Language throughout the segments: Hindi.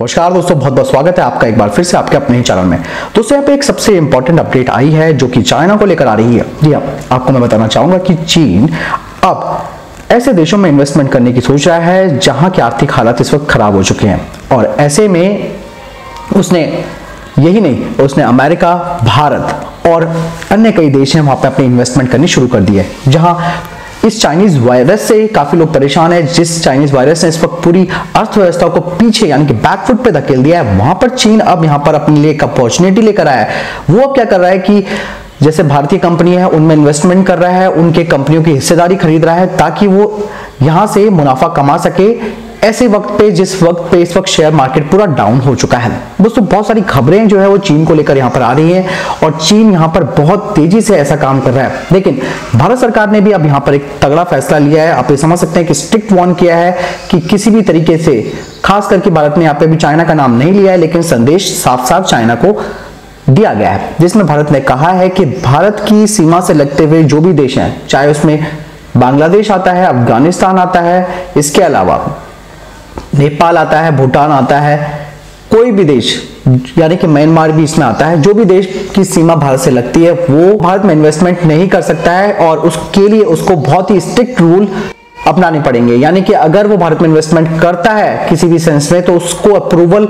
नमस्कार दोस्तों, बहुत बहुत स्वागत है आपका एक बार फिर से आपके अपने ही चैनल में। दोस्तों यहाँ पे एक सबसे इंपॉर्टेंट अपडेट आई है जो कि चाइना को लेकर आ रही है। जी हाँ, आपको मैं बताना चाहूंगा कि चीन अब ऐसे देशों में इन्वेस्टमेंट करने की सोच रहा है जहां की आर्थिक हालात इस वक्त खराब हो चुके हैं, और ऐसे में उसने यही नहीं, उसने अमेरिका, भारत और अन्य कई देश हैं वहां पे अपनी इन्वेस्टमेंट करनी शुरू कर दी है। जहां इस चाइनीज वायरस से काफी लोग परेशान है, जिस चाइनीज वायरस ने इस वक्त पूरी अर्थव्यवस्था को पीछे यानी कि बैकफुट पे धकेल दिया है, वहां पर चीन अब यहां पर अपने लिए एक अपॉर्चुनिटी लेकर आया है। वो अब क्या कर रहा है कि जैसे भारतीय कंपनी है उनमें इन्वेस्टमेंट कर रहा है, उनके कंपनियों की हिस्सेदारी खरीद रहा है ताकि वो यहां से मुनाफा कमा सके ऐसे वक्त पे जिस वक्त पे इस वक्त शेयर मार्केट पूरा डाउन हो चुका है। दोस्तों बहुत सारी खबरें जो है वो चीन को लेकर यहां पर आ रही हैं और चीन यहां पर बहुत तेजी से ऐसा काम कर रहा है। लेकिन भारत सरकार ने भी अब यहां पर एक तगड़ा फैसला लिया है। आप ये समझ सकते हैं कि स्ट्रिक्ट वार्न किया है कि किसी भी तरीके से, खास करके भारत ने यहाँ पे भी चाइना का नाम नहीं लिया है, लेकिन संदेश साफ साफ चाइना को दिया गया है, जिसमें भारत ने कहा है कि भारत की सीमा से लगते हुए जो भी देश हैं, चाहे उसमें बांग्लादेश आता है, अफगानिस्तान आता है, इसके अलावा नेपाल आता है, भूटान आता है, कोई भी देश यानी कि म्यांमार भी इसमें आता है, जो भी देश की सीमा भारत से लगती है वो भारत में इन्वेस्टमेंट नहीं कर सकता है और उसके लिए उसको बहुत ही स्ट्रिक्ट रूल अपनाने पड़ेंगे। यानी कि अगर वो भारत में इन्वेस्टमेंट करता है किसी भी सेंस में तो उसको अप्रूवल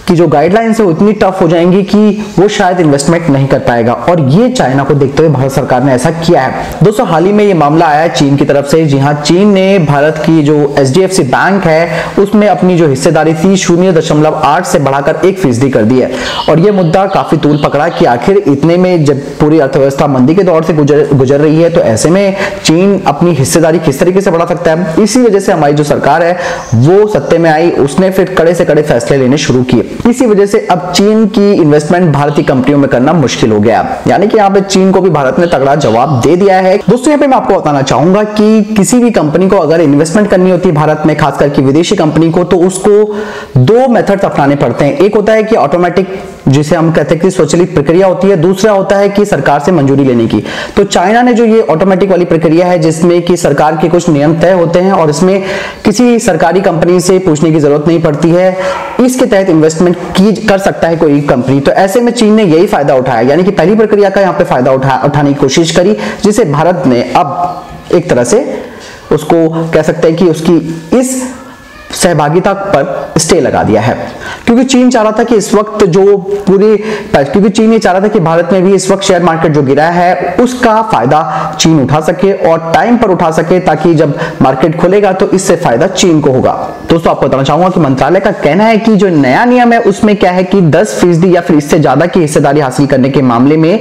की जो गाइडलाइंस है वो इतनी टफ हो जाएंगी कि वो शायद इन्वेस्टमेंट नहीं कर पाएगा, और ये चाइना को देखते हुए भारत सरकार ने ऐसा किया है। दोस्तों हाल ही में ये मामला आया है चीन की तरफ से। जी हाँ, चीन ने भारत की जो HDFC बैंक है उसमें अपनी जो हिस्सेदारी थी 0.8 से बढ़ाकर 1% कर दी है, और ये मुद्दा काफी तूल पकड़ा कि आखिर इतने में जब पूरी अर्थव्यवस्था मंदी के दौर से गुजर रही है तो ऐसे में चीन अपनी हिस्सेदारी किस तरीके से बढ़ा सकता है। इसी वजह से हमारी जो सरकार है वो सत्ते में आई, उसने फिर कड़े से कड़े फैसले लेने शुरू किए। इसी वजह से अब चीन की इन्वेस्टमेंट भारतीय कंपनियों में करना मुश्किल हो गया, यानी कि यहाँ पे चीन को भी भारत ने तगड़ा जवाब दे दिया है। दोस्तों यहाँ पे मैं आपको बताना चाहूंगा कि किसी भी कंपनी को अगर इन्वेस्टमेंट करनी होती है भारत में, खासकर की विदेशी कंपनी को, तो उसको दो मेथड अपनाने पड़ते हैं। एक होता है कि ऑटोमेटिक, जिसे हम कहते हैं कि स्वचालित प्रक्रिया होती है, दूसरा होता है कि सरकार से मंजूरी लेने की। तो चाइना ने जो ये ऑटोमेटिक वाली प्रक्रिया है जिसमें कि सरकार के कुछ नियम तय होते हैं और इसमें किसी सरकारी कंपनी से पूछने की जरूरत नहीं पड़ती है, इसके तहत इन्वेस्टमेंट कर सकता है कोई कंपनी। तो ऐसे में चीन ने यही फायदा उठाया, यानी कि पहली प्रक्रिया का यहाँ पे फायदा उठाने की कोशिश करी, जिसे भारत ने अब एक तरह से उसको कह सकते हैं कि उसकी इस सहभागिता पर स्टे लगा दिया है। क्योंकि चीन चाह रहा था कि इस वक्त क्योंकि चीन ये चाह रहा था कि भारत में भी इस वक्त शेयर मार्केट जो गिरा है उसका फायदा चीन उठा सके और टाइम पर उठा सके, ताकि जब मार्केट खुलेगा तो इससे फायदा चीन को होगा। दोस्तों आपको बताना चाहूंगा कि मंत्रालय का कहना है कि जो नया नियम है उसमें क्या है कि 10% या फिर इससे ज्यादा की हिस्सेदारी हासिल करने के मामले में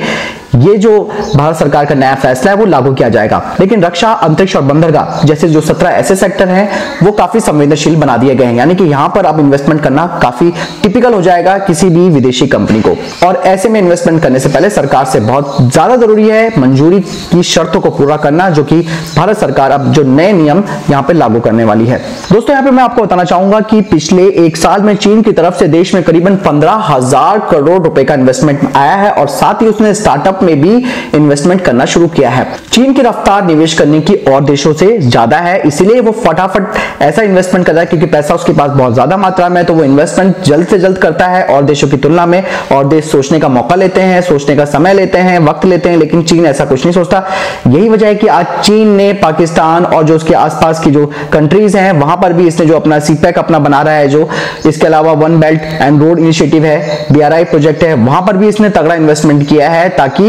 ये जो भारत सरकार का नया फैसला है वो लागू किया जाएगा। लेकिन रक्षा, अंतरिक्ष और बंदरगाह जैसे जो 17 ऐसे सेक्टर हैं वो काफी संवेदनशील बना दिए गए हैं, यानी कि यहाँ पर अब इन्वेस्टमेंट करना काफी टिपिकल हो जाएगा किसी भी विदेशी कंपनी को। और ऐसे में इन्वेस्टमेंट करने से पहले सरकार से बहुत ज्यादा जरूरी है मंजूरी की शर्तों को पूरा करना, जो कि भारत सरकार अब जो नए नियम यहाँ पे लागू करने वाली है। दोस्तों यहाँ पे मैं आपको बताना चाहूंगा कि पिछले एक साल में चीन की तरफ से देश में करीबन 15,000 करोड़ रुपए का इन्वेस्टमेंट आया है, और साथ ही उसने स्टार्टअप में भी इन्वेस्टमेंट करना शुरू किया है। चीन की रफ्तार निवेश करने की और देशों से ज्यादा है, इसलिए वो फटाफट ऐसा इन्वेस्टमेंट कर रहा है क्योंकि पैसा उसके पास बहुत ज्यादा मात्रा में है, तो वो इन्वेस्टमेंट जल्द से जल्द करता है और देशों की तुलना में। और देश सोचने का मौका लेते हैं, सोचने का समय लेते हैं, वक्त लेते हैं, लेकिन चीन ऐसा कुछ नहीं सोचता। यही वजह है कि आज चीन ने पाकिस्तान और जो उसके आसपास की जो कंट्रीज हैं वहां पर भी इसने जो अपना CPEC अपना बना रहा है, जो इसके अलावा one belt and road initiative है, BRI प्रोजेक्ट है, वहां पर भी इसने तगड़ा इन्वेस्टमेंट किया है ताकि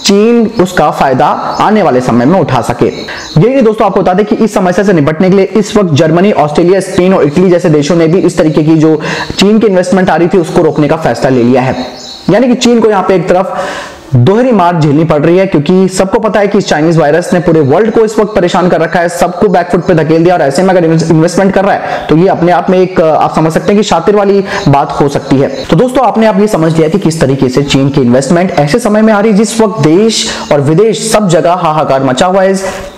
चीन उसका फायदा आने वाले समय में उठा सके। यही नहीं दोस्तों, आपको बता दें कि इस समस्या से निपटने के लिए इस वक्त जर्मनी, ऑस्ट्रेलिया, स्पेन और इटली जैसे देशों ने भी इस तरीके की जो चीन की इन्वेस्टमेंट आ रही थी उसको रोकने का फैसला ले लिया है। यानी कि चीन को यहाँ पे एक तरफ दोहरी मार झेलनी पड़ रही है, क्योंकि सबको पता है कि चाइनीज वायरस ने पूरे वर्ल्ड को इस वक्त परेशान कर रखा है, सबको बैकफुट पे धकेल दिया, और ऐसे में अगर इन्वेस्टमेंट कर रहा है तो ये अपने आप में एक आप समझ सकते हैं कि शातिर वाली बात हो सकती है। तो दोस्तों आपने आप ये समझ लिया कि किस तरीके से चीन की इन्वेस्टमेंट ऐसे समय में आ रही जिस वक्त देश और विदेश सब जगह हाहाकार मचा हुआ है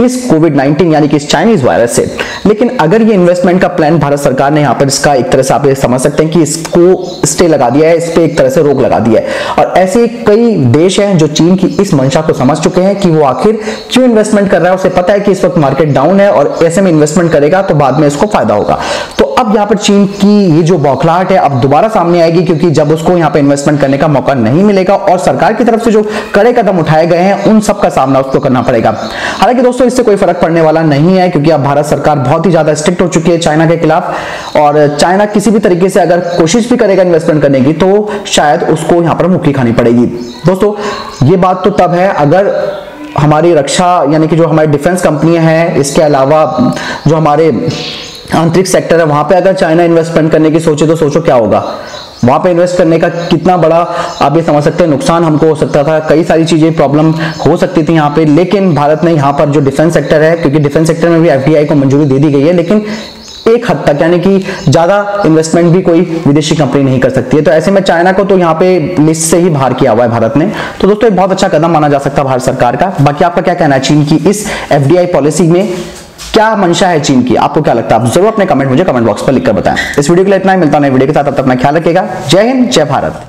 इस कोविड-19 यानी कि इस चाइनीज वायरस से। लेकिन अगर ये इन्वेस्टमेंट का प्लान भारत सरकार ने यहाँ पर इसका एक तरह से आप समझ सकते हैं कि इसको स्टे लगा दिया है, इस पे एक तरह से रोक लगा दिया है, और ऐसे कई देश हैं जो चीन की इस मंशा को समझ चुके हैं कि वो आखिर क्यों इन्वेस्टमेंट कर रहा है। उसे पता है कि इस वक्त मार्केट डाउन है और ऐसे में इन्वेस्टमेंट करेगा तो बाद में इसको फायदा होगा। तो अब यहाँ पर चीन की ये जो बौखलाहट है अब दोबारा सामने आएगी, क्योंकि जब उसको यहाँ पे इन्वेस्टमेंट करने का मौका नहीं मिलेगा और सरकार की तरफ से जो कड़े कदम उठाए गए हैं उन सब का सामना उसको करना पड़ेगा। हालांकि दोस्तों इससे कोई फर्क पड़ने वाला नहीं है, क्योंकि अब भारत सरकार बहुत ही ज्यादा स्ट्रिक्ट हो चुकी है चाइना के खिलाफ, और चाइना किसी भी तरीके से अगर कोशिश भी करेगा इन्वेस्टमेंट करने की तो शायद उसको यहाँ पर मुक्की खानी पड़ेगी। दोस्तों ये बात तो तब है अगर हमारी रक्षा यानी कि जो हमारी डिफेंस कंपनियां हैं, इसके अलावा जो हमारे आंतरिक सेक्टर है वहां पे अगर चाइना इन्वेस्टमेंट करने की सोचे तो सोचो क्या होगा। वहां पे इन्वेस्ट करने का कितना बड़ा आप ये समझ सकते हैं नुकसान हमको हो सकता था, कई सारी चीजें प्रॉब्लम हो सकती थी यहाँ पे। लेकिन भारत ने यहाँ पर जो डिफेंस सेक्टर है, क्योंकि डिफेंस सेक्टर में भी एफडीआई को मंजूरी दे दी गई है, लेकिन एक हद तक यानी कि ज्यादा इन्वेस्टमेंट भी कोई विदेशी कंपनी नहीं कर सकती है। तो ऐसे में चाइना को तो यहाँ पे लिस्ट से ही बाहर किया हुआ है भारत ने। तो दोस्तों एक बहुत अच्छा कदम माना जा सकता है भारत सरकार का। बाकी आपका क्या कहना है चीन की इस एफडीआई पॉलिसी में, क्या मंशा है चीन की, आपको क्या लगता है? आप जरूर अपने कमेंट मुझे कमेंट बॉक्स पर लिखकर बताएं। इस वीडियो के लिए इतना ही, मिलता है नए वीडियो के साथ, तब तक अपना ख्याल रखिएगा। जय हिंद, जय भारत।